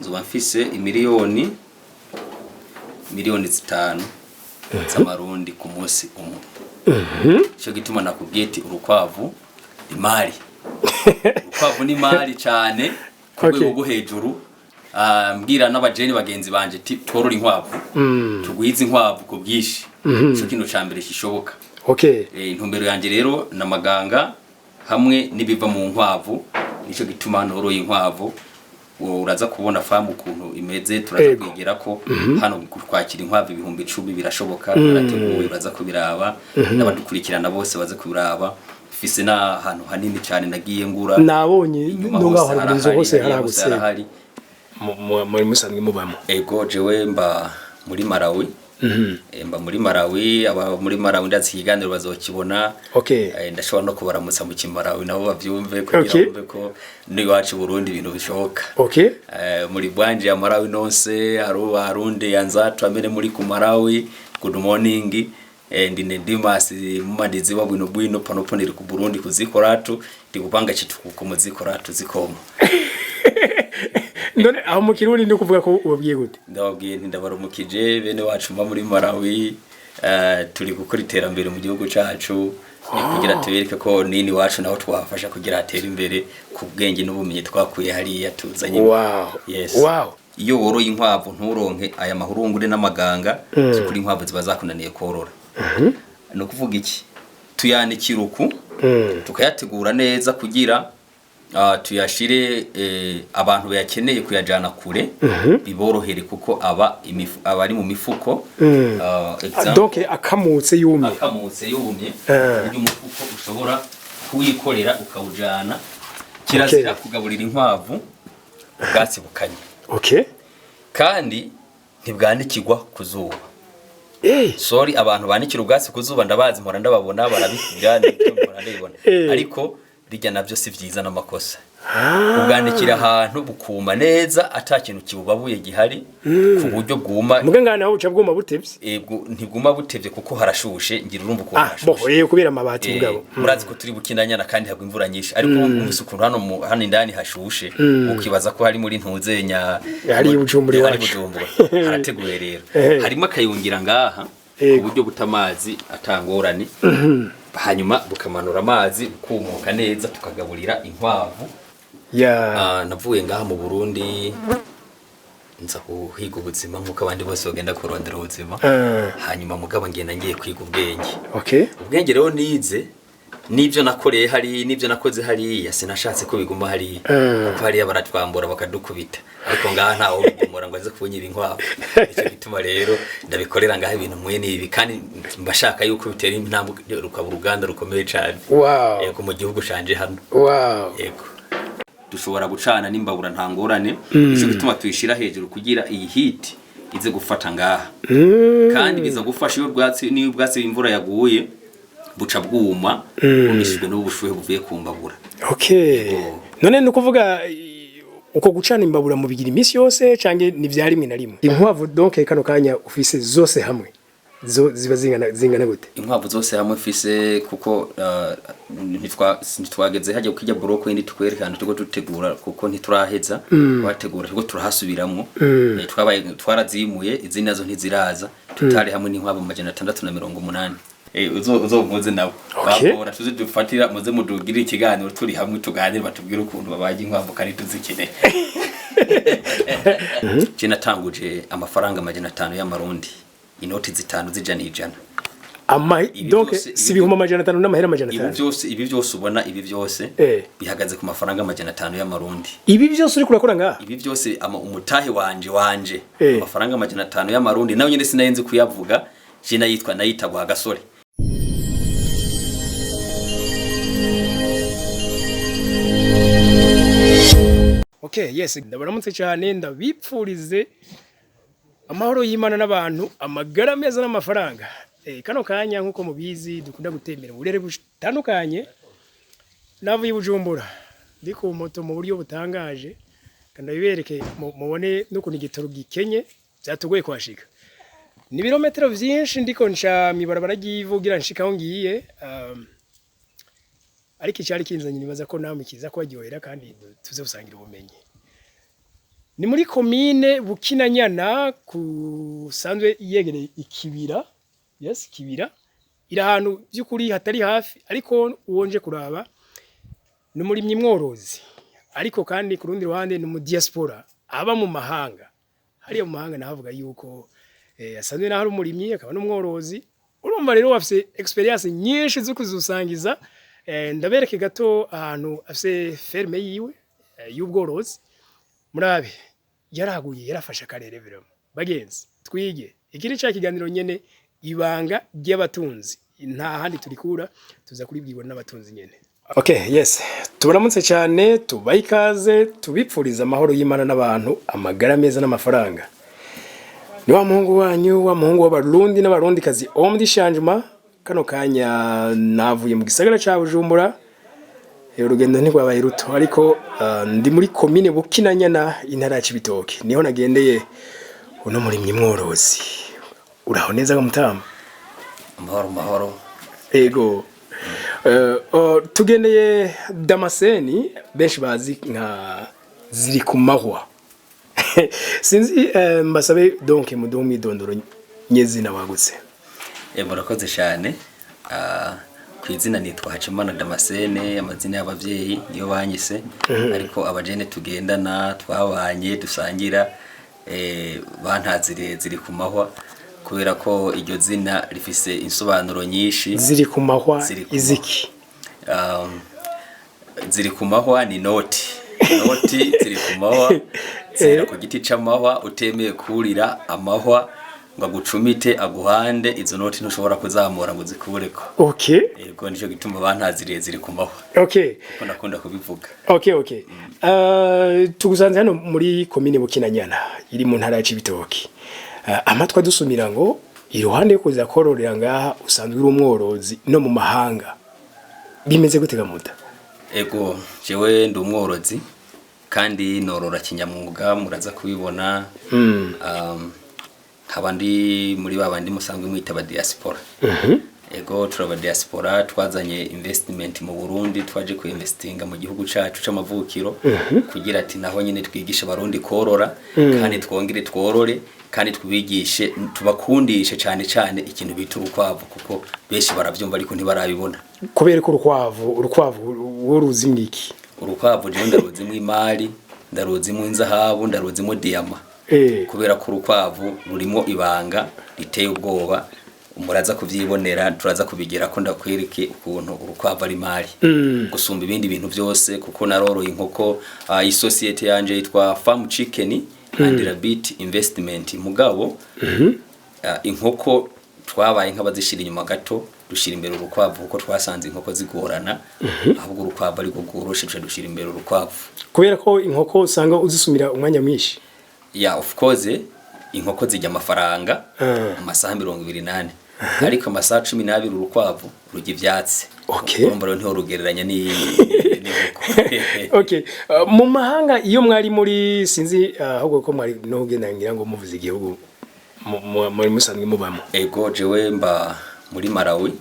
nzoba mfise miliyoni 5 z'amarundi ku munsi umwe. Cyo gituma nakubwiti urukwavu imari. Urukwavu ni mari cyane kubwo bwo hejuru. Mbwira n'abajeni bagenzi banje tworora inkwavu. Tugwiza inkwavu ku bwishi. Cyo kino cambere kishoboka. Intumbero yanje rero n'amaganga hamwe nibiva mu nkwavu. Nico gituma noroye inkwavu. Uraza kubona famu kuntu imeze turaza kwigera ko hano kwakira inkwavu 10,000 birashoboka. Barateguye uraza kubiraba n'abadukurikirana bose baze kubiraba. Mfise na hantu hanini cyane nagiye ngura nabonye ndonga haragurizo hose haragutse muri musanzwe mubamo. Ego jewe mba muri Malawi. Mba muri Malawi, aba muri Malawi ndazi kiganiro bazokibona. Ndashobora no kubaramutsa mu Kimalawi nabo bavyumve kugira ko ni wacu Burundi ibintu bishoboka. Muri bwanje ya Malawi nonse harundi yanzatu amene muri ku Malawi. Good morning. Ndine Dimasi mumadizi wa bwino panoponera ku Burundi kuzikoratu ndikupanga chituku ku muzikoratu zikoma. None aho mu Kirundi ndi kuvuga ko ubabwiye gute? Ndababwiye ndabarumukije bene wacu mba muri Malawi turi gukora iterambere mu gihugu cacu kugira tubereke ko nini wacu naho twafasha kugira atera imbere ku bwenge n'ubumenyi twakuye hariya tuzanye. Iyo woroye inkwavu nturonke aya mahurungure n'amaganga kuri inkwavu ziba zakunaniye korora. No kuvuga iki tuyanikira uku tukayategura neza kugira tuyashire abantu bayakeneye kuyajana kure biborohere kuko abari mu mifuko donc akamutse yumye umufuko ushobora kuyikorera ukawujana kirazira kugaburira inkwavu ubwatsi bukanye kandi ntibwanikirwa kuzuba. Sorry abantu banikira ubwatsi kuzuba ndabazi mpora ndababona barabikira ndabibona ariko bijya navyo si vyiza n'amakosa. Ubwandikira ahantu bukuma neza atakintu kibubabuye gihari ku buryo bwuma. Muganga naho uca bwuma butevye. Ntiguma butevye kuko harashushe ngira urumva ko harashushe. Kubera amabati bugabo. Murazi ko turi bukindanyana kandi hagwa imvura nyinshi ariko umusukuntu hano indani hashushe ukibaza ko hari muri ntuzenya hari Bujumbura wacu. Harateguye rero. Harimo akayungira ngaha ku buryo butamazi atangorane. Hanyuma bukamanura amazi bukumuka neza tukagaburira inkwavu. Navuye ngaha mu Burundi nza kuhiga ubuzima nkuko abandi bose bagenda kurondera ubuzima. Hanyuma mugabo ngenda ngiye kwiga ubwenge. Ubwenge rero nize nivyo nakoreye hari nivyo nakoze hari sinashatse ko biguma hari kuko hari abaratwambura bakadukubita ariko ngaha ntawo bigumura ngo aze kunyira inkwavu. Icyo gituma rero ndabikorera ngaha ibintu mwene ibi kandi mbashaka yuko bitera intambwe rukaba uruganda rukomeye cyane. Yego mu gihugu canje hano. Yego dushobora gucana n'imbabura ntangorane. Icyo gituma tuyishira hejuru kugira iyi heat ize gufata ngaha kandi biza gufasha iyo ubwatsi imvura yaguye buca bwuma umishijwe n'ubushuhe buvuye ku mbabura. None nukuvuga uko gucana imbabura mu bigira imisi yose cange ni vya rimwe na rimwe. Inkwavu donc kano kanya ufise zose hamwe ziba zingana gute? Inkwavu zose hamwe ufise kuko ntitwageze hajya kujya broko indi tukwerekana tugo tutegura kuko ntituraheza wategura tugo turahasubiramwo. Twarazimuye izindi nazo ntiziraza tutari hamwe n'inkwavu 680. Uzomuze nawe babora tuzi dufatira muze mudugire ikiganiro turi hamwe tuganire batubwira ukuntu babaje inkwavu kandi tuzikeneye. Je natanguje amafaranga 500 y'amarundi inoti zitanu zijana ijana. Donc si bihuma 500 n'amahera 500. Ibi byose ubona ibi byose bihagaze ku mafaranga 500 y'amarundi. Ibi byose uri kurakora ngaha? Ibi byose umutahe wanje amafaranga 500 y'amarundi nawe nyine sinayenze kuyavuga. Je nayita Agaciro. Yes, ndabaramutse cyane ndabipfurize amahoro y'Imana n'abantu amagara meza n'amafaranga. Kano kanya nkuko mubizi dukunda gutembera burere butandukanye. Navuye Bujumbura ndi ku moto mu buryo butangaje kandi bibereke mubone n'ukuntu igitoro gikenye byatugoye kwashika. Ni birometero vyinshi ndiko nca mibarabara givugira nshikaho ngiye ariko icyari kinzanye nibaza ko namukiza ko aryohera kandi tuze gusangira ubumenyi. ni muri komine Bukinanyana kusanzwe yegereye ikibira. Yes, kibira ira ahantu by'ukuri hatari hafi ariko uwonje kuraba ni umurimyi Mworozi, ariko kandi ku rundi ruhande ni mu Diaspora aba mu mahanga. Hariya mu mahanga nahavuga yuko asanzwe na hari umurimyi akaba n'umworozi. Urumva rero wafise experience nyinshi zo kuzusangiza. Ndabereke gato ahantu afise ferme yiwe y'ubworozi. Murabe yaraguye yarafasha akarere biramo. Bagenzi twige ikiri cya kiganiro nyene ibanga ry'abatunzi, nta handi turikura tuza kuribwirwa n'abatunzi nyene. Okay, yes. Tubaramutse cyane, tubayikaze, tubipfuriza amahoro y'Imana n'abantu, amagara meza n'amafaranga. Ni wa muhungu wanyu, wa muhungu w'abarundi n'abarundi kazi omdi shanjuma. Kano kanya navuye mu gisagara ca Bujumbura. Urugendo ntigwabaye ruto, ariko ndi muri komine Bukinanyana intara ya Cibitoke. Niho nagendeye uno murimyi Mworozi. Uraho neza ga mutama? Mahoro. Ego. Tugendeye Damascene, benshi bazi nka ziri ku mahwa. Sinzi mbasabe donc muduhe umwidondoro nyezina wagutse. Murakoze cyane. Ku izina nitwa Hacimana Damascene, amazina y'abavyeyi niyo banyise, ariko abajene tugendana twabanye dusangira bantazire ziri ku mahwa, kubera ko iryo zina rifise insobanuro nyinshi. Ziri ku mahwa iziki? Ziri ku mahwa ni noti ziri ku mahwa, ziri ku giti c'amahwa utemeye kurira amahwa ngo agucumite aguhande, izo noti ntushobora kuzamura ngo zikureko. Okay. Yego nico gituma bantaziriye ziri ku mahwa. Okay. Ko nakunda kubivuga. Okay. Tugusanze hano muri komine Bukinanyana iri mu ntara ya Cibitoke. Amatwa dusumira ngo iruhande yo kuza kororera ngaha usanzwe uri umworozi no mu mahanga. Bimeze gutega muda? Ego jewe ndi umworozi kandi norora kinyamwuga, muraza kubibona. Kabandi muri babandi musanzwe mwita ba Diaspora. Ego turaba Diaspora twazanye investment mu Burundi, twaje ku investinga mu gihugu cacu c'amavukiro kugira ati naho nyene twigisha abarundi korora kandi twongere tworore kandi twigishe tubakundishe cyane ikintu bita urukwavu, kuko benshi baravyumva ariko ntibarabibona. Kubera ko urukwavu woruzi mwiki? Urukwavu je ndaruzi mu imari, ndaruzi mu inzahabu, ndaruzi mu diama. Kubera ko urukwavu rurimo ibanga riteye ubwoba, umuraza kuvyibonera, turaza kubigira ko ndakwereke ukuntu urukwavu ari mari gusumba ibindi bintu byose, kuko naroroye inkoko. Isociete yanje yitwa Farm Chicken and Rabbit Investment. Mugabo inkoko twabaye nk'abazishira inyuma gato, dushira imbere urukwavu kuko twasanze inkoko zigorana, ahubwo urukwavu ari guguroshe dushira imbere urukwavu. Kubera ko inkoko usanga uzisumira umwanya mwinshi. Yeah, of course inkoko zijya amafaranga amasaha 28, ariko amasaha 12 urukwavu rujya ivyatsi. Okay. Urumva rero ntiho rugereranya n'inkoko. Okay. Mu mahanga iyo mwari muri sinzi ahubwo ko mwari no kugendangira ngo muvuze igihugu muri musanzwe mubamo. Ego jewe mba muri Malawi.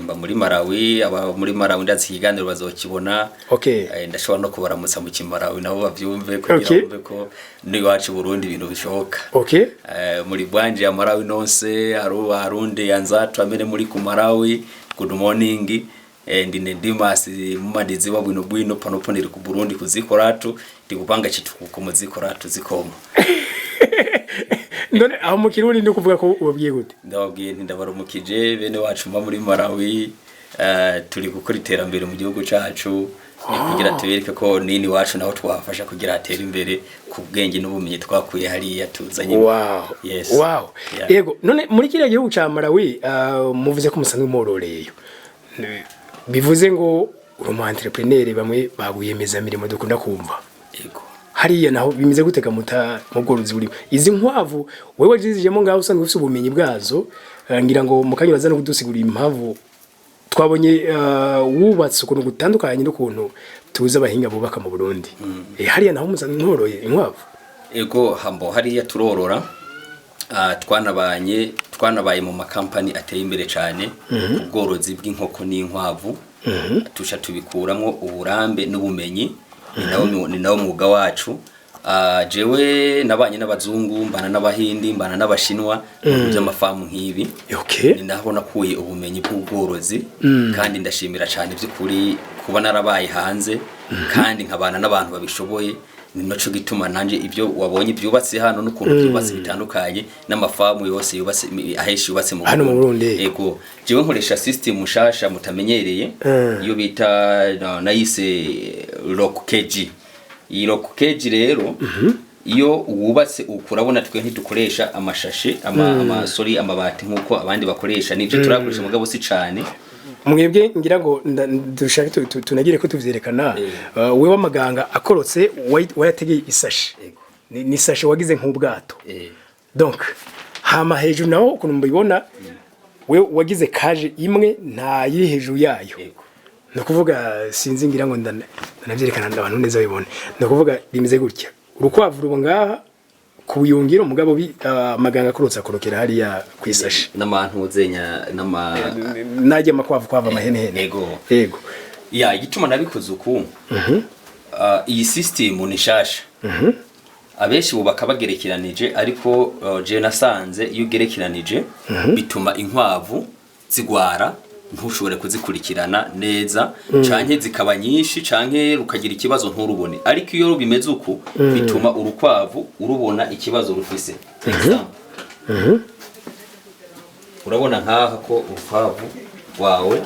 Mba muri Malawi, aba muri Malawi ndazi ikiganiro bazokibona. Okay. Ndashobora no kubaramutsa mu Kimalawi nabo bavyumve kugira ngo ko ni wacu Burundi ibintu bishoboka. Okay. Muri bwanje ya Malawi nonse harundi yanzatu amene muri ku Malawi. Good morning. Ndine Dimas mumadizi wabwino panopo ndiri ku Burundi kuzikoratu ndikupanga chituku ku muzikoratu zikoma. None aho mu Kirundi ndi kuvuga ko ubabwiye gute? Ndababwiye nti ndabarumukije bene wacu mba muri Malawi, turi gukora iterambere mu gihugu cacu, kugira tubereke ko nini wacu naho twafasha kugira atera imbere ku bwenge n'ubumenyi twakuye hariya tuzanye. Wow. Yes. Wow. Yeah. Yego none muri kiriya gihugu ca Malawi muvuze ko musanzwe mororeyo. Bivuze ngo uri mu entrepreneur bamwe baguyemeza mirimo dukunda kumva. Yego. Hariya naho bimeze guteka muta mu bworozi buri. Izi nkwavu wewe jizijemo ngaho usanzwe ufite ubumenyi bwazo, ngira ngo mukanya bazana kudusigurira impamvu twabonye wubatse ukuntu gutandukanye n'ukuntu tuza abahinga bubaka mu Burundi. Hariya naho musanzwe nkoroye inkwavu. Ego hambo hariya turorora, twanabaye mu makampani ateye imbere cyane ubworozi bw'inkoko n'inkwavu. Tusha tubikuramo uburambe n'ubumenyi, ni nawo mwuga wacu. jewe nabanye n'abazungu mbana n'abahindi mbana n'abashinwa mu by'amafamu nk'ibi ni naho nakuye ubumenyi bw'ubworozi kandi ndashimira cyane by'ukuri kuba narabaye hanze kandi nkabana n'abantu babishoboye ni naco gituma nanje ibyo wabonye byubatse hano n'ukuntu byubatse bitandukanye n'amafamu yose yubatse aheshi yubatse mu Burundi ego jewe nkoresha system mushasha mutamenyereye iyo bita nayise lock cage iyi lock cage rero iyo wubatse ukurabona twe ntidukoresha amashashe amasori amabati nkuko abandi bakoresha nivyo turakoresha mugabo si cyane mwebwe ngira ngo dushaka tunagire ko tuvyerekana wewe amaganga akorotse wayategeye isashe ni sashe wagize nk'ubwato donc hama hejuru naho ukuntu mbibona we wagize kaje imwe nta yiri hejuru yayo no kuvuga sinzi ngira ngo ndanavyerekana ndabantu neza bibone no kuvuga bimeze gutya urukwavu rubo ngaha kubuyungiro mugabo amaganga akorotse akorokera hariya kwisashe n'abantu uzenya najye makwavu kwava amahene yego ya igituma nabikoze uku iyi system ni shasha abeshi bubaka bagerekeranije ariko je nasanze iyo gerekeranije bituma inkwavu zigwara ntushobore kuzikurikirana neza canke zikaba nyinshi canke rukagira ikibazo nturubone ariko iyo bimeze uku bituma urukwavu urubona ikibazo rufise urabona nkaha ko urukwavu wawe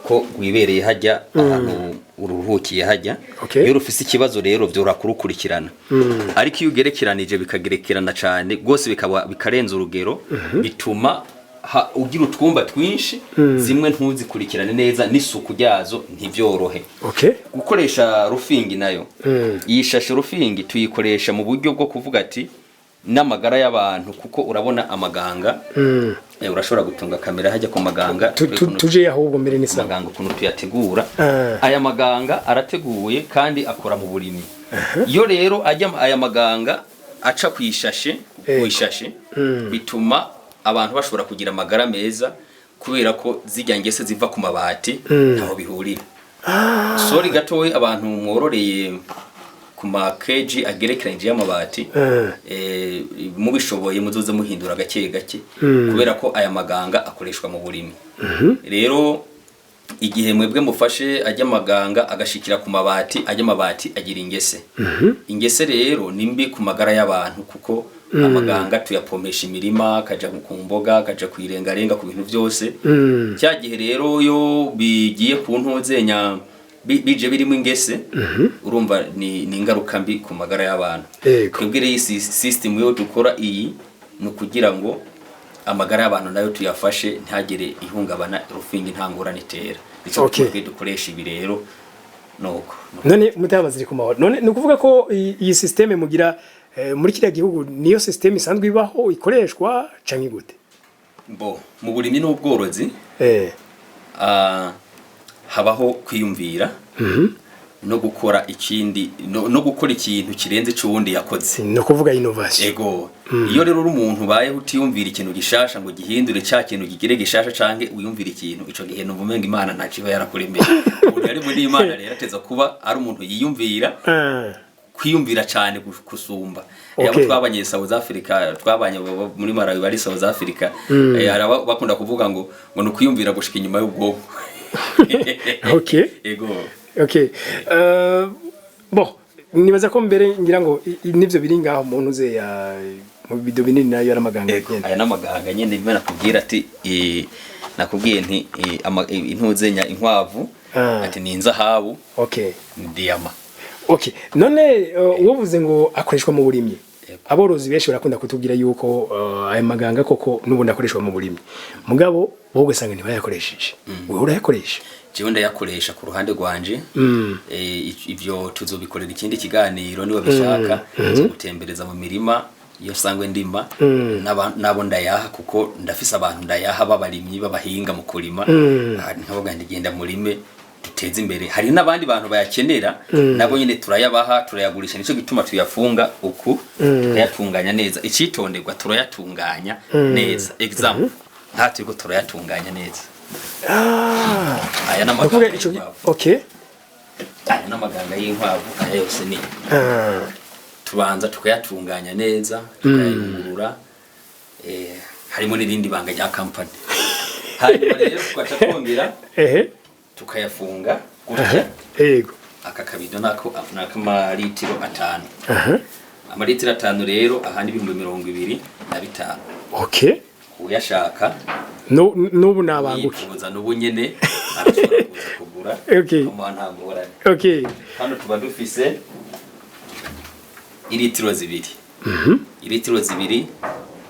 ko rwibereye hajya ahantu uruhukiye hajya iyo rufise ikibazo rero byo urakurukurikirana ariko iyo ugerekeranije bikagerekerana cyane gose bikarenza urugero bituma ugira utwumba twinshi zimwe ntuzikurikirane neza n'isuku ryazo ntibyorohe gukoresha rufingi nayo yishashe rufingi tuyikoresha mu buryo bwo kuvuga ati n'amagara y'abantu kuko urabona amaganga urashobora gutunga kamera hajya ku maganga tuje ahubwo mbere ni amaganga ukuntu tuyategura aya maganga arateguye kandi akora mu burimyi iyo rero ajya aya maganga aca kwishashe bituma abantu bashobora kugira amagara meza kubera ko zijya ngese ziva ku mabati ntaho bihurira sori gatowe abantu mwororeye ku makeji agerekeranye y'amabati mubishoboye muzoze muhindura gake gake kubera ko aya maganga akoreshwa mu burimi rero igihe mwebwe mufashe ajya maganga agashikira ku mabati ajya mabati agira ingese rero nimbi ku magara y'abantu kuko amaganga tuyapomesha imirima kaja ku mboga kaja kwirengarenga ku bintu byose cyagihe rero yo bigiye ku ntozenya bije birimo ingese urumva ni ingaruka mbi ku magara y'abantu twebwire iyi system yo dukora iyi no kugira ngo amagara y'abantu nayo tuyafashe ntagire ihungabana rufingi ntangurane tera icyo dukoresha ibi rero nuko none mutabaziri ku mahoro none nukuvuga ko iyi system mugira muri kiriya gihugu niyo system isanzwe ibaho ikoreshwa canke gute mu burimyi n'ubworozi habaho kwiyumvira no gukora ikindi no gukora ikintu kirenze cy'uwundi yakoze no kuvuga innovation ego iyo rero umuntu baye utiyumvira ikintu gishasha ngo gihindure cya kintu gigire gishasha canke uyumvira ikintu ico gihe no mumenga Imana ntaciba yarakuremeye umuntu ari muri Imana rero ateza kuba ari umuntu yiyumvira kwiyumvira cyane gusumba yabo twabanye South Africa twabanye muri Malawi bari South Africa bakunda kuvuga ngo no kwiyumvira gushika inyuma y'ubwoko ego bon nibaza ko mbere ngira ngo nivyo biri ngaho umuntu uze ya mu bido binini nayo yaramaganga aya namaganga nyene bimena kubwira ati nakubwiye nti intuzenya inkwavu ati ni inzahabu ni diama none wovuze ngo akoreshwa mu burimyi aborozi benshi barakunda kutubwira yuko aya maganga koko nubundi akoreshwa mu burimyi mugabo wowe usanga ntibayakoresheje wewe urayakoresha jewe ndayakoresha ku ruhande rwanje ivyo tuzobikorera ikindi kiganiro niwe bishaka zo gutembereza mu mirima iyo sangwe ndima nabo ndayaha kuko ndafise abantu ndayaha babarimyi babahinga mu kurima nkabo ngenda murime duteze imbere hari n'abandi bantu bayakenera nabo nyine turayabaha turayagurisha nico gituma tuyafunga uku tuyatunganya neza icitonderwa turayatunganya neza example ntatiko turayatunganya neza aya namaganga aya namaganga y'inkwavu aya yose ni tubanza tukayatunganya neza tukayungurura harimo n'irindi banga rya company hanyuma rero twaca twongera tukayafunga gutya yego aka kabido nako n'akamaritiro 5 amaritiro 5 rero ahandi 225. Okay, uyashaka nubu nabanguke kuza nubu nyene arashobora kuza kugura amahanga. Okay, hano tuba dufise iritiro 2. Iritiro 2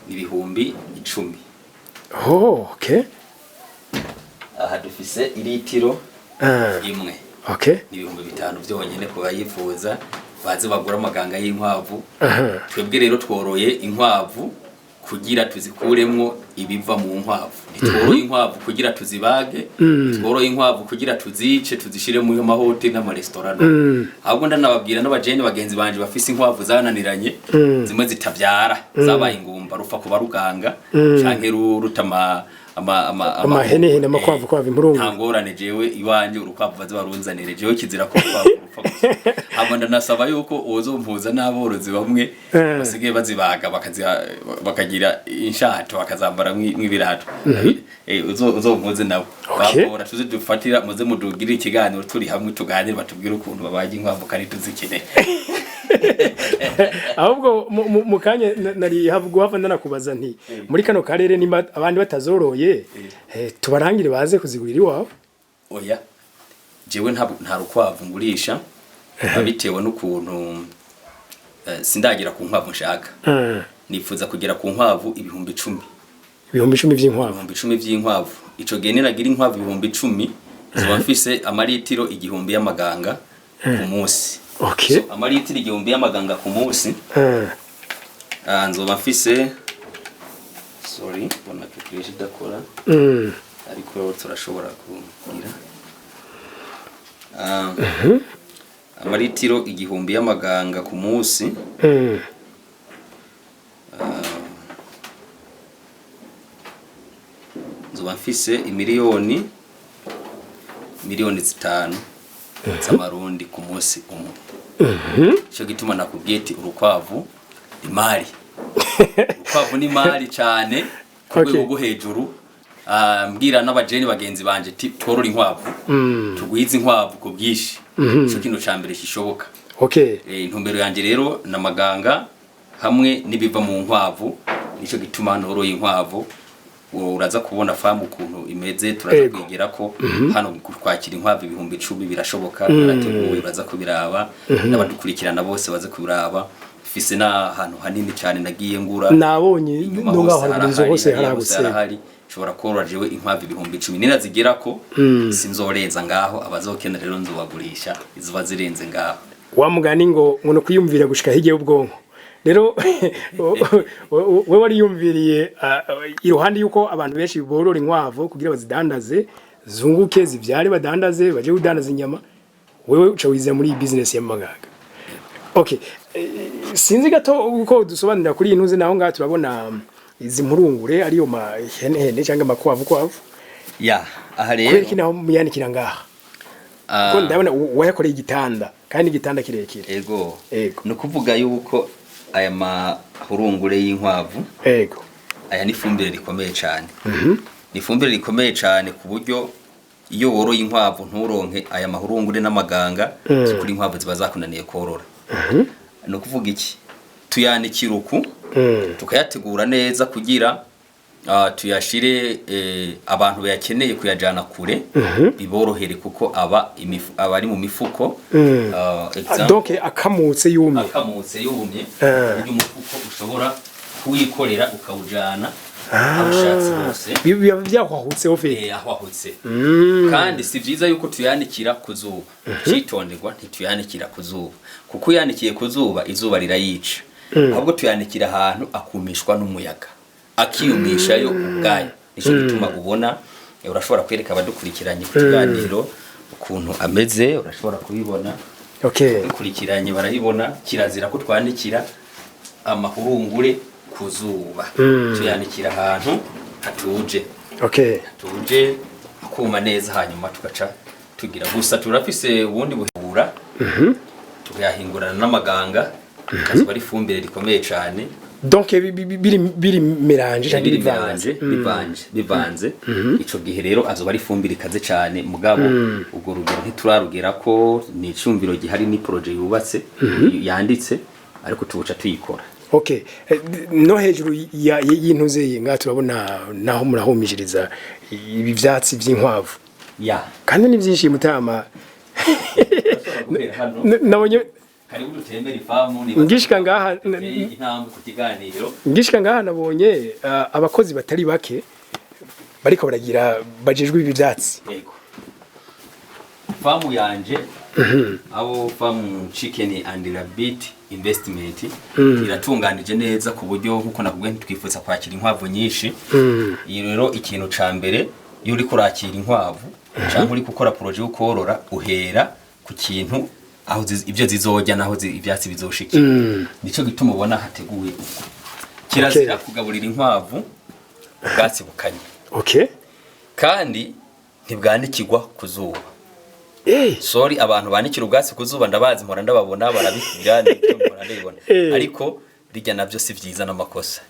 ni 10,010. Okay. Aha dufise iritiro 1. Okay. Ni 5,000 byonyene ko bayifuza baze bagura amaganga y'inkwavu. Twebwe rero tworoye inkwavu kugira tuzikuremwo ibiva mu nkwavu. Tworoye inkwavu kugira tuzibage, tworoye inkwavu kugira tuzice tuzishire mu mahoteli n'amarestaurant. Ahubwo ndanababwira n'abajene bagenzi banje bafise inkwavu zananiranye zimwe zitavyara zabaye ingumba rufa kuba ruganga canke rutama amahene n'amakwavu kwavu impurungu ntangorane jewe iwanje urukwavu baze barunzanire jewe kizira ko kwavu rufa hama ndanasaba yuko uzompuza n'aborozi bamwe basigaye bazibaga bakagira inshato bakazambara mw'ibirato uzompuze nabo bakora tuzi dufatira muze mudugire ikiganiro turi hamwe tuganire batubwire ukuntu babaje inkwavu kandi tuzikeneye. Ahubwo mukanye nari havuga ndanakubaza nti muri kano karere nimba abandi batazoroye tubarangire baze kuzigurira iwawe. Oya jewe nta rukwavu ngurisha abitewe n'ukuntu sindagira ku nkwavu nshaka. Nifuza kugera ku nkwavu 10,000. 10,000 vy'inkwavu. 10,000 vy'inkwavu. Ico gene nagira inkwavu 10,000 ziba mfise amaritiro 1,000 y'amaganga ku munsi. Okay. So, amaritiro 1,000 y'amaganga ku munsi. Nzoba mfise bona calculation idakora. Ariko turashobora kugira. Amaritiro 1,000 y'amaganga ku munsi. Nzoba mfise miliyoni 5 z'amarundi ku munsi umwe. Cyo gituma nakubwiti urukwavu imari. Urukwavu ni mari cyane kubwo go hejuru. Mbwira n'abajeni bagenzi banje tworora inkwavu tugwiza inkwavu ku bwishi. Cyo kino cambere kishoboka. Okay. Intumbero yanje rero n'amaganga hamwe nibiva mu nkwavu nico gituma noroye inkwavu. Uraza kubona famu ukuntu imeze turaza kwigera ko hano kwakira inkwavu 10,000 birashoboka. Barateguye uraza kubiraba n'abadukurikirana bose baze kubiraba. Mfise na hantu hanini cyane nagiye ngura nabonye nunga haragurizo hose haragutse shobora korora jewe inkwavu 10,000 ninazigera ko sinzoreza ngaho abazokena rero nzobagurisha izuba zirenze ngaho. Wa mugani ngo no kwiyumvira gushika hige ubwonko rero we wari yumviriye iruhande yuko abantu benshi borora inkwavu kugira bazidandaze zunguke zivyare badandaze baje udandaza inyama wewe uca wiza muri business y'amaganga. Okay, sinzi gato uko dusobanurira kuri intuze naho ngaho turabona izi mpurungure ariyo mahene cyangwa makwavu aha rero kwereka naho muyanikira ngaha ko ndabona wayakoreye igitanda kandi igitanda kirekire. Ego no kuvuga yuko aya mahurungure y'inkwavu aya ni fumbire rikomeye cyane. Ni fumbire rikomeye cyane ku buryo iyo woroye inkwavu nturonke aya mahurungure n'amaganga kuri inkwavu ziba zakunaniye korora. No kuvuga iki tuyanikira uku tukayategura neza kugira tuyashire abantu bayakeneye kuyajana kure biborohere kuko abari mu mifuko donc akamutse yumye uyu mufuko ushobora kuyikorera ukawujana abushatse bose biba byahwahutse ofe ahwahutse kandi si byiza yuko tuyanikira ku zuba. Citonderwa ntituyanikira ku zuba kuko yanikiye ku zuba izuba rirayica. Ahubwo tuyanikira ahantu akumishwa n'umuyaga akiyumisha yo ubwayo. Nico gituma ubona urashobora kwereka abadukurikiranye ku kiganiro ukuntu ameze urashobora kubibona. Dukurikiranye barayibona. Kirazira ko twanikira amahurungure ku zuba. Tuyanikira ahantu hatuje. Hatuje akuma neza hanyuma tugaca tugira gusa turafise ubundi buhura tuyahingurana n'amaganga kazo bari fumbire rikomeye cyane donc biri mélange cyangwa bivanze ico gihe rero azo bari fumbire kaze cyane mugabo ubwo rugero ntiturarugera ko ni icyumviro gihari ni projet yubatse yanditse ariko tubuca tuyikora. Okay, no hejuru y'intuze nga turabona naho murahumijiriza ibi vyatsi by'inkwavu kandi ni byinshi mutama nabonye kari udutembera ifamu ni ngishika ngaha intambwe ku kiganiro ngishika ngaha nabonye abakozi batari bake bariko baragira bajejwe ibi vyatsi. Yego, famu yanje abo famu chicken and rabbit investment iratunganije neza ku buryo nkuko nakubwiye twifuza kwakira inkwavu nyinshi. Rero ikintu ca mbere iyo uri kurakira inkwavu cyangwa uri gukora projet yo korora uhera ku kintu aho ibyo zizojya naho ivyatsi bizoshikira. Nico gituma ubona hateguwe kirazira kugaburira inkwavu ubwatsi bukanye. Okay, kandi ntibwanikirwa kuzuba. Sorry abantu banikira ubwatsi kuzuba ndabazi mpora ndababona barabikira n'icyo mpora ndabibona ariko rijya navyo si vyiza n'amakosa.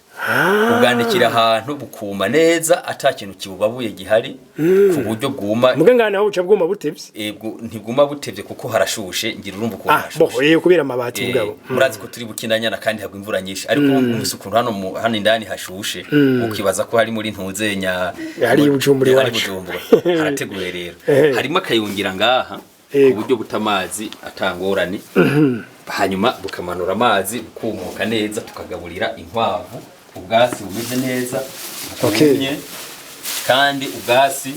Ubwandikira ahantu bukuma neza atakintu kibubabuye gihari ku buryo bwuma muganga naho uca bwuma butevye ntibwuma butevye kuko harashushe ngira urumva ko harashushe kubera amabati bugabo murazi ko turi bukinanyana kandi hagwa imvura nyinshi ariko umusukuntu hano indani hashushe ukibaza ko hari muri ntuzenya hari ubujumbure wacu harateguye rero harimo akayungira ngaha ku buryo butamazi atangorane hanyuma bukamanura amazi bukumuka neza tukagaburira inkwavu ubwasi bumeze neza bukumye kandi ubwasi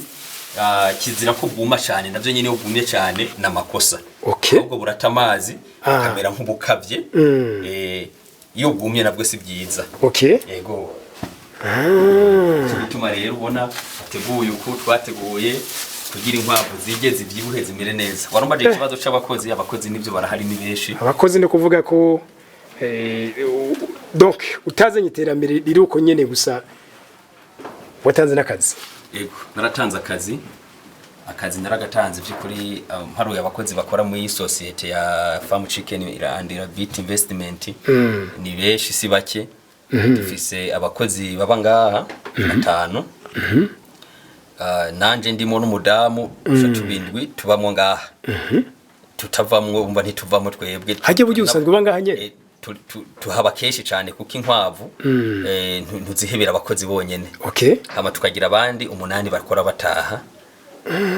kizira ko bwuma cyane navyo nyine bwumye cyane n'amakosa ubwo burata amazi kamera nk'ubukavye iyo bwumye nabwo si byiza. Yego, bituma rero ubona ateguye uko twateguye kugira inkwavu zige zivyibuhe zimere neza. Warumbaje ikibazo c'abakozi nivyo barahari ni benshi abakozi no kuvuga ko donc utazanye iterambere riri uko nyene gusa watanze n'akazi. Yego, naratanze akazi naragatanze by'ukuri haruye abakozi bakora muri societe ya farm chicken and rabbit investment ni benshi si bake. Dufise abakozi baba ngaha 5 nanje ndimo n'umudamu tubindwi tubamwe ngaha tutavamwe umva ntituvamwe twebwe haje buryo usanzwe banga nyene tuhaba keshi cyane kuko inkwavu ntuzihebera abakozi bonyene. Hama tukagira abandi 8 bakora bataha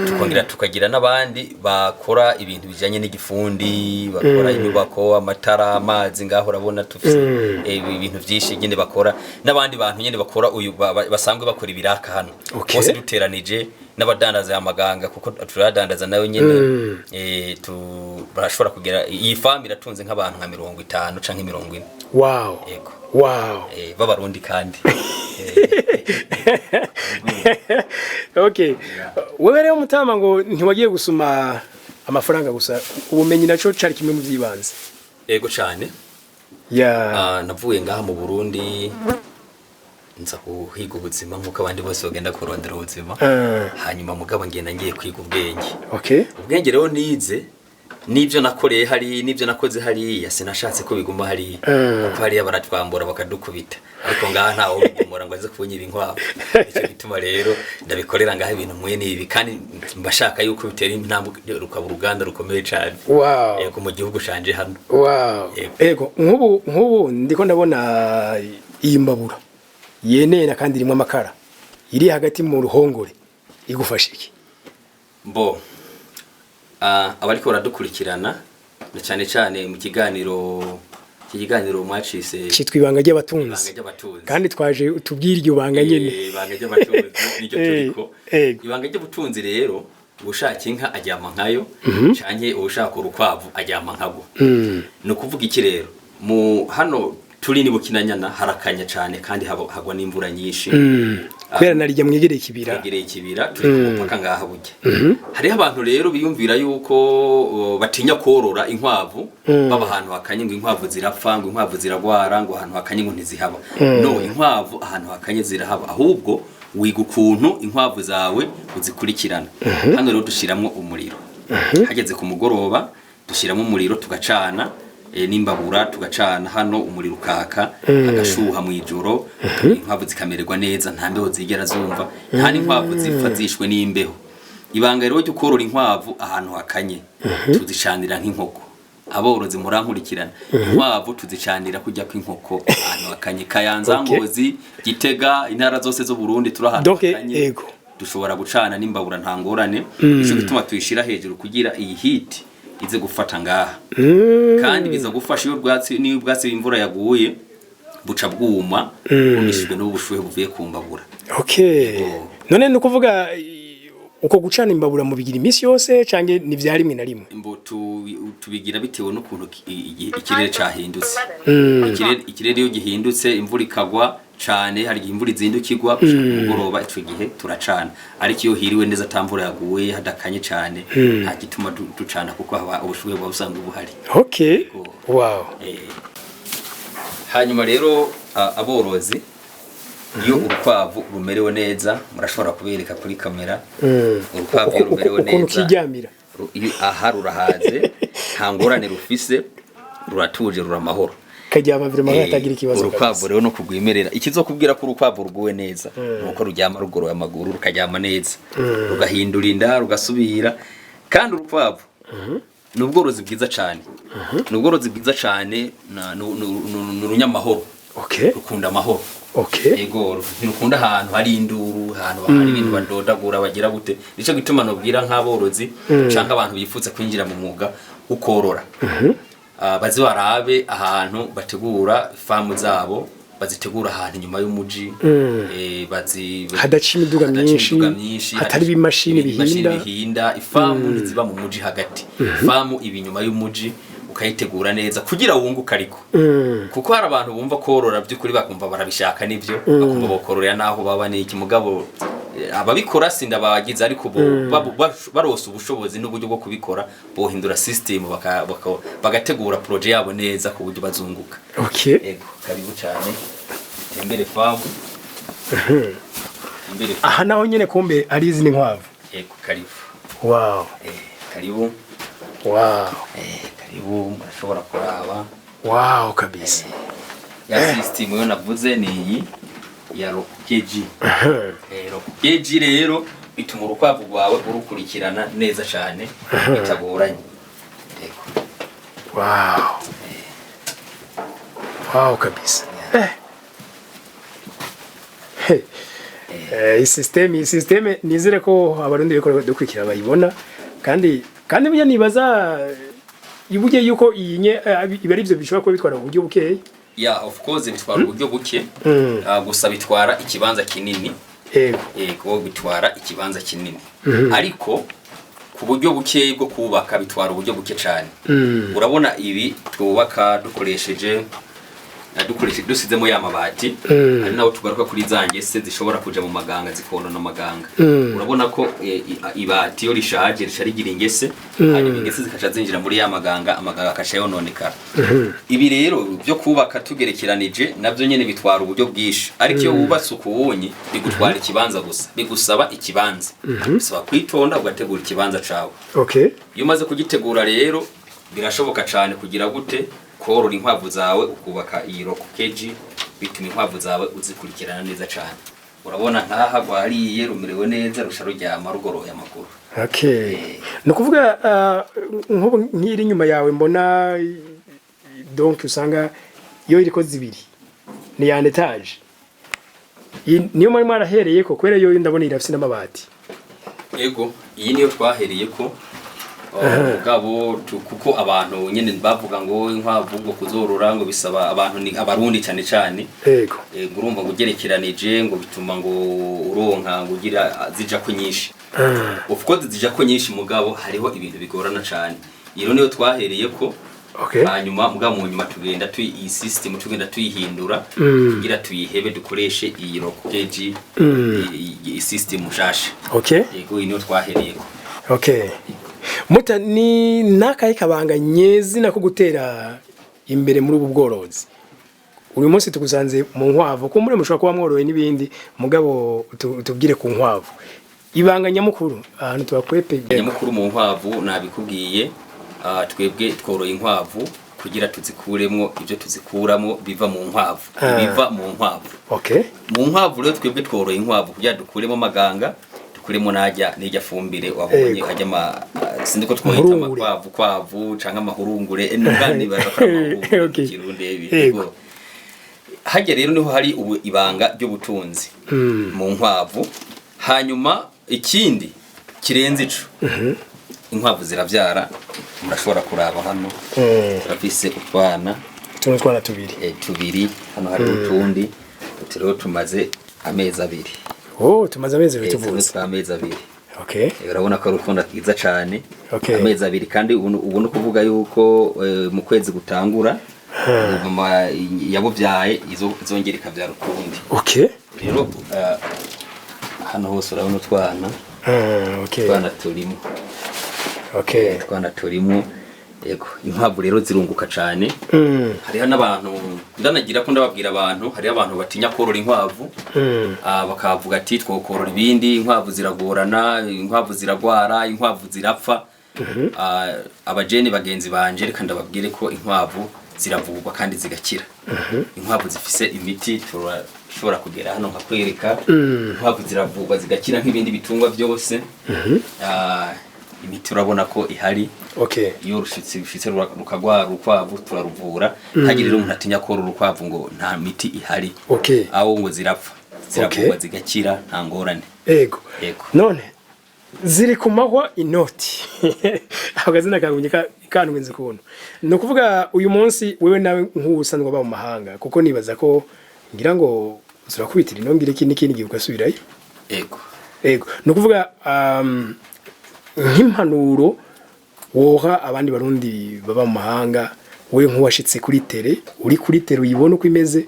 tukongera tukagira n'abandi bakora ibintu bijanye n'igifundi bakora inyubako amatara amazi ngaho urabona tufise ibintu byinshi nyene bakora n'abandi bantu nyene bakora uyu basanzwe bakora ibiraka hano bose duteranije n'abadandaza y'amaganga kuko turadandaza nawe nyene barashobora kugera iyi farm iratunze nk'abantu nka 50 canke 40. Wow. Yego, wow, babarundi kandi okay, wewe rero mutama ngo ntiwagiye gusuma amafaranga gusa ubumenyi naco cari kimwe mu vyibanze. Yego cyane navuye ngaha mu Burundi nza kuhiga ubuzima nkuko abandi bose bagenda kurondera ubuzima hanyuma mugabo ngenda ngiye kwiga ubwenge. Ubwenge rero nize nivyo nakoreye hari nivyo nakoze hari yasinashatse ko biguma hari kuko hari abaratwambura bakadukubita ariko ngaha ntawo bigumura ngo aze kunyira inkwavu. Icyo bituma rero ndabikorera ngaha ibintu mwene ibi kandi mbashaka yuko bitera intambwe rukaba uruganda rukomeye cyane. Yego, mu gihugu canje hano. Yego, nkubu ndiko ndabona iyi mbabura yenena kandi irimo amakara iri hagati mu ruhongore igufasha iki? Abariko baradukurikirana cyane cyane mu kiganiro mwacise cyitwa ibanga ry'abatunzi kandi twaje utubwira iryo banga nyene ibanga ry'abatunzi nicyo turiko. Ibanga ry'ubutunzi rero ubushaka inka ajyama nkayo canke ubushaka urukwavu ajyama nkabo. No kuvuga iki rero mu hano turi ni bukinanyana harakanya cyane kandi hagwa n'imvura nyinshi kwera narijya mwegereye ikibira turi kumupaka ngaha bujye. Hari abantu rero biyumvira yuko batinya korora inkwavu baba ahantu hakanye ngo inkwavu zirapfa ngo inkwavu ziragwara ngo ahantu hakanye ngo ntizihaba. No, inkwavu ahantu hakanye zirahaba ahubwo wiga ukuntu inkwavu zawe uzikurikirana. Hano rero dushiramo umuriro hageze ku mugoroba dushiramo umuriro tugacana n'imbabura tugacana hano umuriro ukaka agashuha mu ijoro inkwavu zikamererwa neza nta mbeho zigera zumva nta n'inkwavu zipfa zishwe n'imbeho. Ibanga rero ryo korora inkwavu ahantu hakanye tuzicanira nk'inkoko. Aborozi murankurikirana inkwavu tuzicanira kujya kw'inkoko ahantu hakanye Kayanza Ngozi Gitega intara zose zo Burundi turahantu hakanye dushobora gucana n'imbabura nta ngorane ico gituma tuyishira hejuru kugira iyi heat ize gufata ngaha kandi biza gufasha iyo ubwatsi imvura yaguye buca bwuma umishijwe n'ubushuhe buvuye ku mbabura. None no kuvuga uko gucana imbabura mu bigira imisi yose canke ni vya rimwe na rimwe imbo tubigira bitewe n'ukuntu ikirere cahindutse. Ikirere iyo gihindutse imvura ikagwa cane hari imvura izindukirwa umugoroba ico gihe turacana ariko iyo hiriwe neza tamvura yaguye hadakanye cane nta gituma ducana kuko haba ubushuhe bwa busanzwe buhari. Wow. Hanyuma rero aborozi iyo urukwavu rumerewe neza murashobora kubereka kuri kamera urukwavu rumerewe neza ukiryamira aha rurahaze nta ngorane rufise ruratuje ruramahoro kajyama vire mahanga atagira ikibazo. Urukwavu rero no kugwimerera ikizokubwira ko urukwavu ruguwe neza nuko ruryama rugoroye amaguru rukajyama neza rugahindura inda rugasubira kandi urukwavu n'ubworozi bwiza cyane n'ubworozi bwiza cyane n'urunyamahoro rukunda amahoro ego ntirukunda ahantu hari induru ahantu hari ibintu badodagura bagira gute nico gituma nobwira nk'aborozi canka abantu bifuza kwinjira mu mwuga ukorora bazi barabe ahantu bategura famu zabo bazitegura ahantu inyuma y'umuji hadaca imiduga myinshi hatari ibimashini bihinda ifamu ntiziba mu muji hagati famu ibi inyuma y'umuji ukayitegura neza kugira wunguka ariko kuko hari abantu bumva korora by'ukuri bakumva barabishaka nivyo bakumva bokororera naho baba n'iki mugabo ababikora sinda bagize ariko barose ubushobozi n'uburyo bwo kubikora bohindura system bagategura projet yabo neza ku buryo bazunguka. Ego karibu cyane tembere famu aha naho nyene kumbe ari izi n'inkwavu. Ego karibu. Wow. Karibu. Wow. Karibu murashobora kuraba. Wow kabisa. Ya system yo navuze ni iyi ya rokeji. Rokeji rero bituma urukwavu rwawe urukurikirana neza cyane bitagoranye. Wow. Wow kabisa. System nizere ko abarundi biko dukurikira bayibona kandi burya nibaza ibuje yuko iyinye ibari byo bishobora kuba bitwara uburyo bukeye. Of course bitwara uburyo buke gusa bitwara ikibanza kinini. Ego bitwara ikibanza kinini ariko ku buryo buke bwo kubaka bitwara uburyo buke cyane. Urabona ibi twubaka dukoresheje dusizemo ya mabati ari nawo tugaruka kuri zange se zishobora kuja mu maganga zikondona amaganga. Urabona ko ibati yo rishaje risharigira ingese hanyuma ingese zikaca zinjira muri ya maganga amaganga akasha yononekara. Ibi rero byo kubaka tugerekeranije navyo nyene bitwara uburyo bwishi ariko iyo wubatse ukubonye bigutwara ikibanza gusa bigusaba ikibanza bisaba kwitonda ugategura ikibanza cawe. Iyo umaze kugitegura rero birashoboka cyane kugira gute korora inkwavu zawe ukubaka iyi rokeji bituma inkwavu zawe uzikurikirana neza cyane. Urabona nkaha gwariye rumerewe neza rusharuryama rugoroye amaguru. No kuvuga nko nkiri nyuma yawe mbona donc usanga iyo iriko zibiri ni ya etage niyo muri mwarahereye ko kwere yo ndabona irafise n'amabati. Ego iyi niyo twahereye ko gabo kuko abantu nyene bavuga ngo inkwavu ngo kuzorora ngo bisaba abantu ni abarundi cyane cyane. Urumva gugerekeranije ngo bituma ngo uronka ngo ugira zija ko nyinshi. Of course zija ko nyinshi mugabo hariho ibintu bigorana cyane. Iyo niyo twahereye ko hanyuma mugabo mu nyuma tugenda iyi system tugenda tuyihindura kugira tuyihebe dukoreshe iyi rokeji iyi system mushasha. Yego niyo twahereye ko. Muta ni nakaye kabanga nyezi nako gutera imbere muri ubu bworozi. Uyu munsi tugusanze mu nkwavu ko muri mushobora kuba mworoye n'ibindi mugabo utubwire ku nkwavu. Ibanga nyamukuru ahantu tubakwepe nyamukuru mu nkwavu nabikubwiye twebwe tworoye inkwavu kugira tuzikuremwo ibyo tuzikuramo biva mu nkwavu biva mu nkwavu. Okay. Mu nkwavu rero twebwe tworoye inkwavu kugira dukuremo amaganga, dukuremo n'ijya fumbire wabonye ajya sindiko twoyita amakwavu canke amahurungure n'ubwandi barakora Kirundi bigo. Hajya rero niho hari ibanga ry'ubutunzi mu nkwavu. Hanyuma ikindi kirenze ico inkwavu ziravyara, murashobora kuraba hano turafise utwana tubiri hano hari utundi rero tumaze amezi 2. Tumaze amezi 2 tuvuze amezi 2. Okay. Urabona ko rukundo kiza cyane. Amezi 2 kandi ubu no kuvuga yuko mu kwezi gutangura mama yabuvyaye izongera ikavyara ukundi. Okay. Rero hano hose urabona utwana. Okay. Twana turimo. Okay. Twana turimo. Yego, inkwavu rero zirunguka cyane. Hariho n'abantu ndanagira ko ndababwira abantu, hari abantu batinya korora inkwavu. Bakavuga ati twokorora ibindi, inkwavu ziragorana, inkwavu ziragwara, inkwavu zirapfa. Abajeni bagenzi banje reka ndababwire ko inkwavu ziravugwa kandi zigakira. Inkwavu zifise imiti turashobora kugera hano nkakwereka. Inkwavu ziravugwa zigakira nk'ibindi bitungwa byose. Imiti urabona ko ihari. Okay. Iyo rushitse rukagwara urukwavu turaruvura. Ntagire rero umuntu atinya korora urukwavu ngo nta miti ihari. Okay. Aho ngo zirapfa ziravugwa zigakira nta ngorane. Yego. None ziri kumahwa inoti. Ahagazina kagunye kanwenze kuntu. No kuvuga uyu munsi wewe nawe nk'ubusanzwe ba mu mahanga kuko nibaza ko ngira ngo uzurakubitira inongire kindi gihe ugasubirayo. Yego. No kuvuga nk'impanuro woha abandi barundi baba mu mahanga, we nk'uwashitse kuri tele uri kuri tele uyibona uko imeze,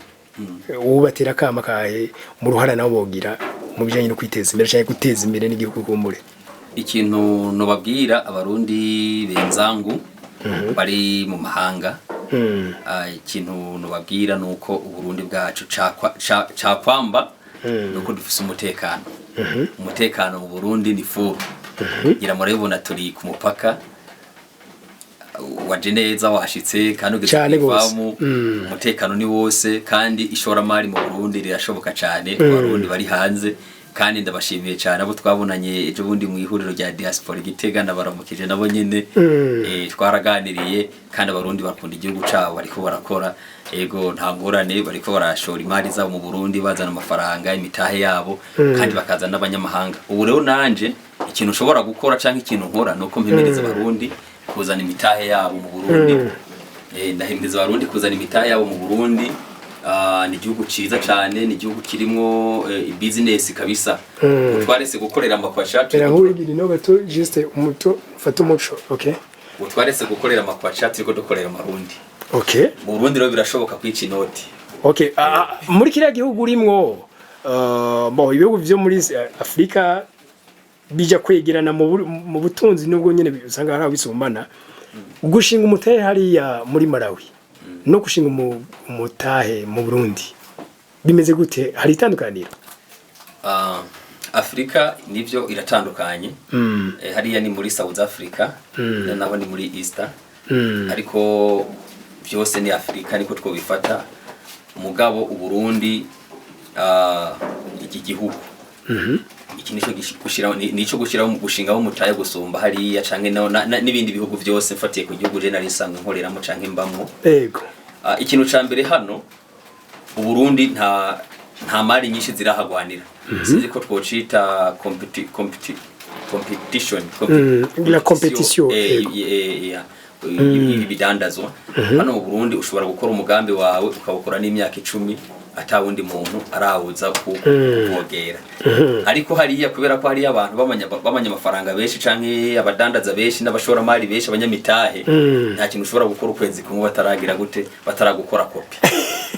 ubatera kama kahe mu ruhara nawo bogira mu bijanye no kwiteza imbere cyangwa guteza imbere n'igihugu kumbure. Ikintu no babwira abarundi benzangu bari mu mahanga, ikintu no babwira nuko uburundi bwacu cakwamba nuko dufise umutekano. Umutekano mu Burundi ni furu. Gira murabona turi ku mupaka waje neza washitse kandi ugezemo umutekano ni wose kandi ishoramari mu Burundi rirashoboka cyane ku barundi bari hanze kandi ndabashimiye cyane abo twabonanye ejo bundi mu ihuriro rya Diaspora Gitega ndabaramukije nabo nyene twaraganiriye kandi abarundi bakunda igihugu cabo bariko barakora. Ego nta ngorane bariko barashora imari zabo mu Burundi bazana amafaranga imitahe yabo kandi bakazana n'abanyamahanga. Ubu rero nanje ikintu ushobora gukora canke ikintu nkora nuko mpemereza abarundi kuzana imitahe yabo mu Burundi. Ndahimiriza abarundi kuzana imitahe yabo mu Burundi. Ni igihugu ciza cyane, ni igihugu kirimo business kabisa. Utwarese gukorera amakwasha turahurira no gato juste umuto fata umuco. Okay. Utwarese gukorera amakwasha turiko dukorera amarundi. Okay. Mu Burundi rero birashoboka kwica inoti. Okay. Muri kiriya gihugu urimwo ibihugu byo muri Afrika bija kwegerana mu butunzi nubwo nyene usanga hari abisumbana. Gushinga umutahe hariya muri Malawi no gushinga umutahe mu Burundi bimeze gute? Hari itandukaniro? Afrika nivyo iratandukanye. Hariya ni muri South Africa naho ni muri Easter. Ariko byose ni Afrika niko twobifata. Umugabo uburundi iki gihugu iki nico gushiraho mu gushinga wo mutaye gusumba hariya canke n'ibindi bihugu byose mfatiye ku gihugu je nari nsanzwe nkoreramo canke mbamwo. Yego. Ikintu ca mbere hano uburundi nta mari nyinshi zirahagwanira. Sinzi ko twocita competition la competition ibidandazwa. Hano mu Burundi ushobora gukora umugambi wawe ukawukora n'imyaka 10 atawundi muntu arawuza kuvogera. Ariko hariya kubera ko hariya abantu bamanya amafaranga benshi canke abadandaza benshi n'abashora mari benshi abanyamitahe nta kintu ushobora gukora ukwezi kumwe bataragira gute bataragukora kopi.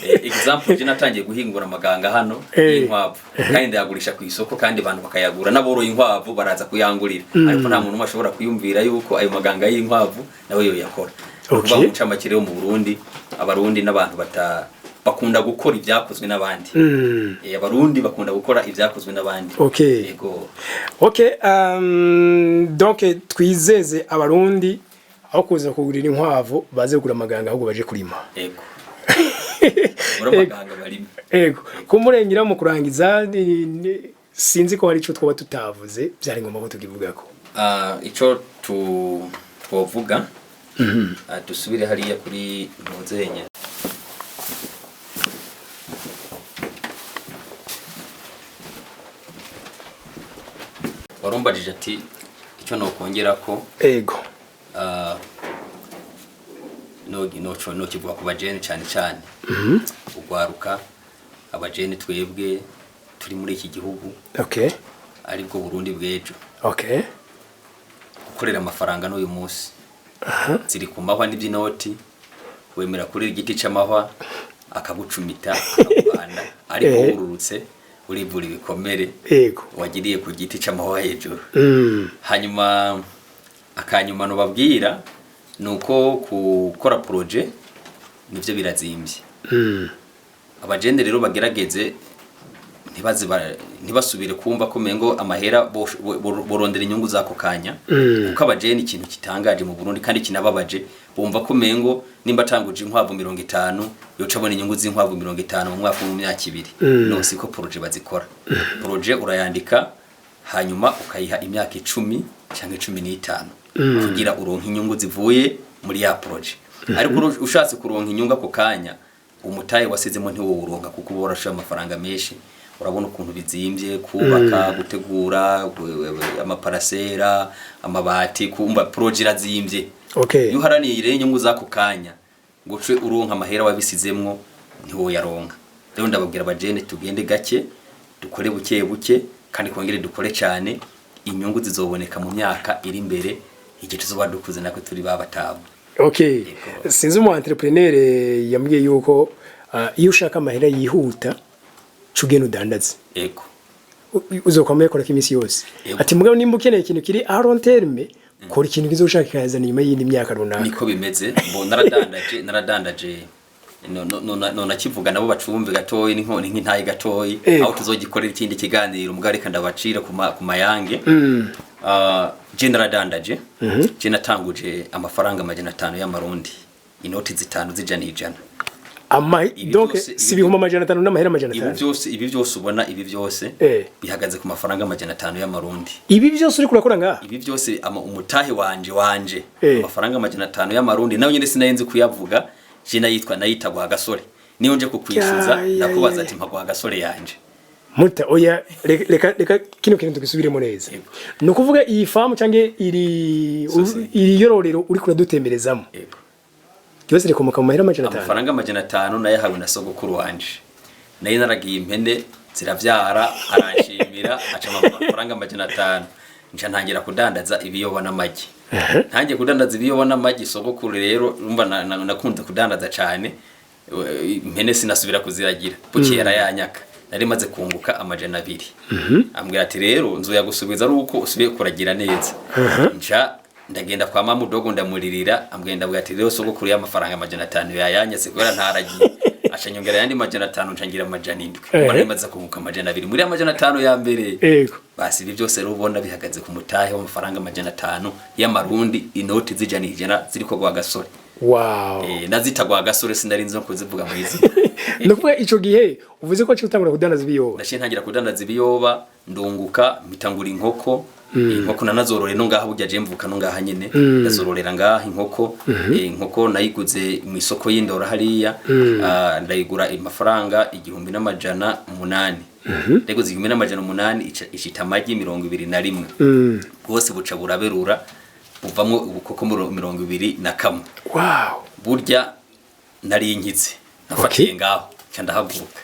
Example je natangiye guhingura amaganga hano inkwavu kandi ndayagurisha ku isoko kandi abantu bakayagura n'aboroye inkwavu baraza kuyangurira. Ariko nta muntu ashobora kuyumvira yuko ayo maganga y'inkwavu nawe yo yakora. Kuva mu camakire mu Burundi abarundi n'abantu bakunda gukora ibyakozwe n'abandi. Abarundi bakunda gukora ibyakozwe n'abandi. Okay. Yego. Okay, donc twizeze abarundi aho kuza kugurira inkwavu baze kugura amaganga ahubwo baje kurima. Ego. Uramaganga barimo. Ego. Kumurengera mu kurangiza sinzi ko hari ico twaba tutavuze byari ngomba ko tugivugako. Ico twovuga dusubire hariya kuri Ntuzenya. Warumbajije ati icyo no kongera ko ego no kivuga ku bajene cyane cyane ugwaruka abajene twebwe turi muri iki gihugu ari bwo Burundi bwejo gukorera amafaranga n'uyu munsi ziri ku mahwa n'ibyinoti wemera kuri igiti c'amahwa akagucumita akabana ariko ururutse urivura ibikomere wagiriye ku giti c'amahwa hejuru hanyuma akanyuma no babwira nuko gukora projet nivyo birazimbye abagende rero bagerageze ntibasubire kumva ko mengo amahera borondera inyungu zako kanya kuko abagende ikintu kitangaje mu Burundi kandi kinababaje bumva ko mengo nimba tanguje inkwavu 50 yoca abona inyungu z'inkwavu 50 mu mwaka mu myaka 2 no siko projet bazikora projet urayandika hanyuma ukayiha imyaka 10 cyangwa 15 kugira uronka inyungu zivuye muri ya projet ariko ushatse kuronka inyungu ako kanya umutaye wasizemo ntiwo uronka kuko borasha amafaranga menshi urabona ukuntu bizimbye kubaka gutegura amaparasera amabati kumba projet irazimbye iyo haraniye ire inyungu zako kanya gucwe uronka amahera wabisizemwo ntiwo yaronka rero ndababwira abajene tugende gake dukore buke buke kandi kongere dukore cyane inyungu zizoboneka mu myaka iri imbere igihe tuzoba dukuze nako turi babatabu. Sinzi mu entrepreneur yambwiye yuko iyo ushaka amahera yihuta cugena udandaze. Uzokomeye kora kimisi yose. Ati mugabo nimba ukeneye ikintu kiri a long terme kora ikintu kizoshaka kaza nyuma y'indi myaka runaka. Niko bimeze mbo naradandaje no nakivuga nabo bacumve gatoyi n'intayi gatoyi aho tuzogikorera ikindi kiganiro mugari kandi abacira ku mayange je naradandaje je natanguje amafaranga 500 y'amarundi inoti zitanu zijana ijana donc si bihuma 500 n'amahera 500 ibi byose ubona ibi byose bihagaze ku mafaranga 500 y'amarundi ibi byose uri kurakora ngaha ibi byose umutahe wanje amafaranga 500 y'amarundi nawe nyine sinayenze kuyavuga je nayita gwa gasore niyo nje kukwishuza ndakubaza ati mpagwa gasore yanje muta oya reka kino kintu tugisubiremo neza no kuvuga iyi farm cange iri yororero uri kuradutemberezamo cyose rikomoka mu mahera 500 amafaranga 500 naye hawe na sogokuru wanje naye naragiye impene ziravyara aranshimira aca amafaranga 500 nca ntangira kudandaza ibiyoba n'amagi ntangiye kudandaza ibiyoba n'amagi sogokuru rero urumva nakunze kudandaza cyane impene sinasubira kuziragira buki yarayanyaka nari maze kunguka 200 ambwira ati rero nzoya gusubiza ari uko usubiye kuragira neza nca ndagenda kwa mama mudogo ndamuririra ambwenda bwa ati rero sogokuru y'amafaranga 500 yayanyase kwera ntaragiye ashanyongera yandi 500 ncangira 700 bari maze kunguka 200 muri 500 ya mbere basi ibi byose rero ubona bihagaze ku mutahe w'amafaranga 500 y'amarundi inoti zijana ijana ziriko gwa gasore nazita gwa gasore sinari nzo kuzivuga mu izi no kuvuga ico gihe uvuze ko cyutangura kudandaza ibiyoba nashe ntangira kudandaza ibiyoba ndunguka mitangura inkoko inkoko nanazorore no ngaha burya je mvuka no ngaha nyene ndazororera ngaha inkoko nayiguze mu isoko y'indora hariya ndayigura amafaranga 1800 ndego 1800 ishita amagi 21 bwose buca buraberura buvamwe ubukoko 21 burya nari inkize nafatiye ngaho cyandahaguruka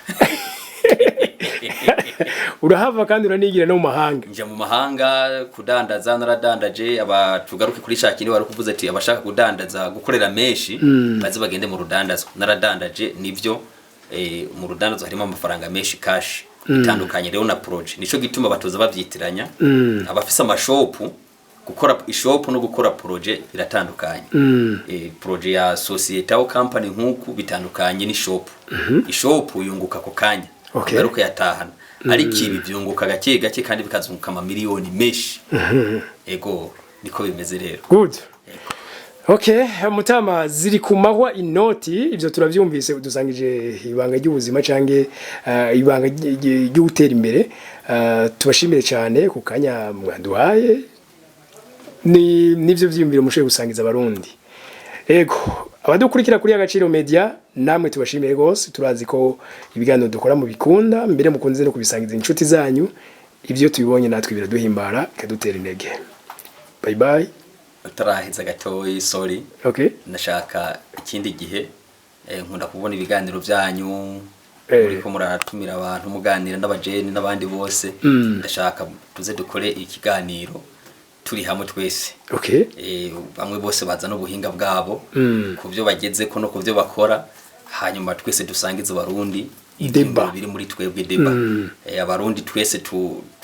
urahava kandi uranigira no mu mahanga nje mu mahanga kudandaza naradandaje abatugaruke kuri shakini bari kuvuza ati abashaka kudandaza gukorera menshi baze bagende mu rudandazo naradandaje nivyo mu rudandazo harimo amafaranga menshi cash itandukanye rero na project nico gituma batoza bavyitiranya abafisa amashopu gukora ishop no gukora project biratandukanye project ya societe au company nkuku bitandukanye ni shop ishop uyunguka ko kanya garuka yatahana ariko ibi byunguka gake gake kandi bikazunguka ama miliyoni meshi ego niko bimeze rero good Okay, mutama ziri kumahwa inoti ivyo turavyumvise udusangije ibanga ry'ubuzima canke ibanga ry'utera imbere. Tubashimire cyane ku kanya mwaduhaye nivyo vyiyumviro mushoye gusangiza abarundi. Ego abadukurikira kuri Agaciro Media namwe tubashimire gose, turazi ko ibiganiro dukora mu bikunda mbere mukunze no kubisangiza inshuti zanyu, ivyo tubibonye natwe biraduhimbara kadutera intege. Bye bye. Utaraheza gatoyi sorry. Okay. Nashaka ikindi gihe nkunda kubona ibiganiro byanyu uriko muratumira abantu muganira n'abajeni n'abandi bose. Ndashaka tuze dukore ikiganiro turi hamwe twese. Okay. Bamwe bose baza no buhinga bwabo kuvyo bageze ko no kuvyo bakora, hanyuma twese dusangiza abarundi deba biri muri twebwe deba. Abarundi twese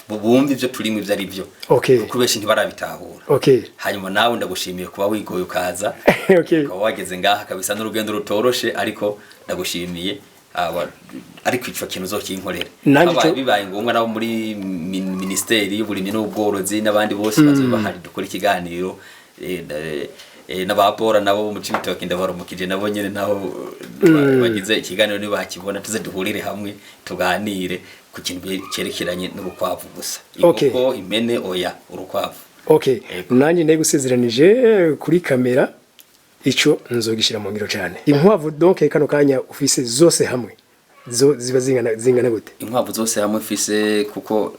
bumva ivyo turimo ivyo ari byo. Okay. Kuko benshi ntibarabitahura. Okay. Hanyuma nawe ndagushimiye kuba wigoye ukaza. Okay. Ko wageze ngaha kabisa n'urugendo rutoroshe, ariko ndagushimiye. Ariko ico kintu uzokinkorera. Bibaye ngombwa nabo muri ministeri y'uburimyi n'ubworozi n'abandi bose bazobahari dukora ikiganiro. N'abapora nabo mu Cibitoke ndabarumukije nabo nyene naho bagize ikiganiro ni bakibona tuze duhurire hamwe tuganire ku kintu cyerekeranye n'urukwavu gusa. Ikuko impene oya urukwavu. Okay. Nanjye ndeye gusezeranije kuri kamera ico nzogishira mu ngiro cyane. Inkwavu donc kano kanya ufise zose hamwe ziba zingana gute? Inkwavu zose hamwe ufise kuko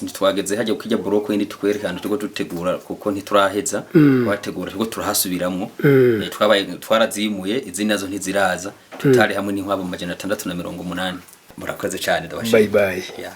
ntitwageze hajya kujya buroko indi tukwerekana tugo dutegura kuko ntituraheza wategura tugo turahasubiramwo. Twarazimuye izindi nazo ntiziraza tutari hamwe n'inkwavu 680. Murakoze cyane ndabashimira. Bye bye. Yeah.